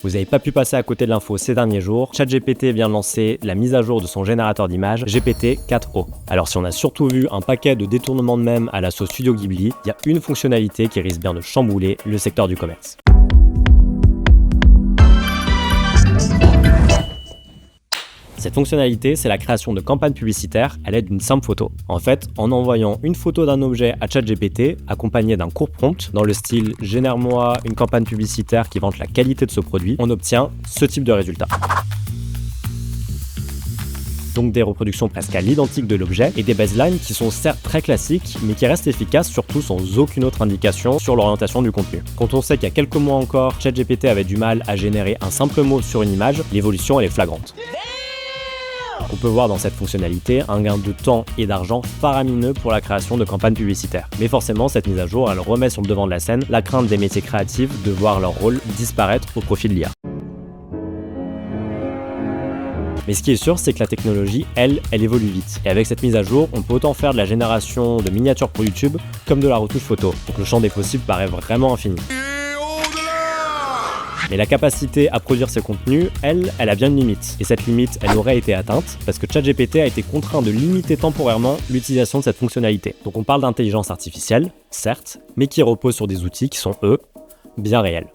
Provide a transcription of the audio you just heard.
Vous n'avez pas pu passer à côté de l'info ces derniers jours, ChatGPT vient de lancer la mise à jour de son générateur d'images GPT-4o. Alors si on a surtout vu un paquet de détournements de mèmes à la sauce Studio Ghibli, il y a une fonctionnalité qui risque bien de chambouler le secteur du commerce. Cette fonctionnalité, c'est la création de campagnes publicitaires à l'aide d'une simple photo. En fait, en envoyant une photo d'un objet à ChatGPT, accompagnée d'un court prompt, dans le style « Génère-moi une campagne publicitaire qui vante la qualité de ce produit », on obtient ce type de résultat. Donc des reproductions presque à l'identique de l'objet et des baselines qui sont certes très classiques, mais qui restent efficaces surtout sans aucune autre indication sur l'orientation du contenu. Quand on sait qu'il y a quelques mois encore, ChatGPT avait du mal à générer un simple mot sur une image, l'évolution elle est flagrante. On peut voir dans cette fonctionnalité un gain de temps et d'argent faramineux pour la création de campagnes publicitaires. Mais forcément, cette mise à jour, elle remet sur le devant de la scène la crainte des métiers créatifs de voir leur rôle disparaître au profit de l'IA. Mais ce qui est sûr, c'est que la technologie, elle évolue vite. Et avec cette mise à jour, on peut autant faire de la génération de miniatures pour YouTube comme de la retouche photo. Donc le champ des possibles paraît vraiment infini. Mais la capacité à produire ces contenus, elle a bien une limite. Et cette limite, elle aurait été atteinte parce que ChatGPT a été contraint de limiter temporairement l'utilisation de cette fonctionnalité. Donc on parle d'intelligence artificielle, certes, mais qui repose sur des outils qui sont, eux, bien réels.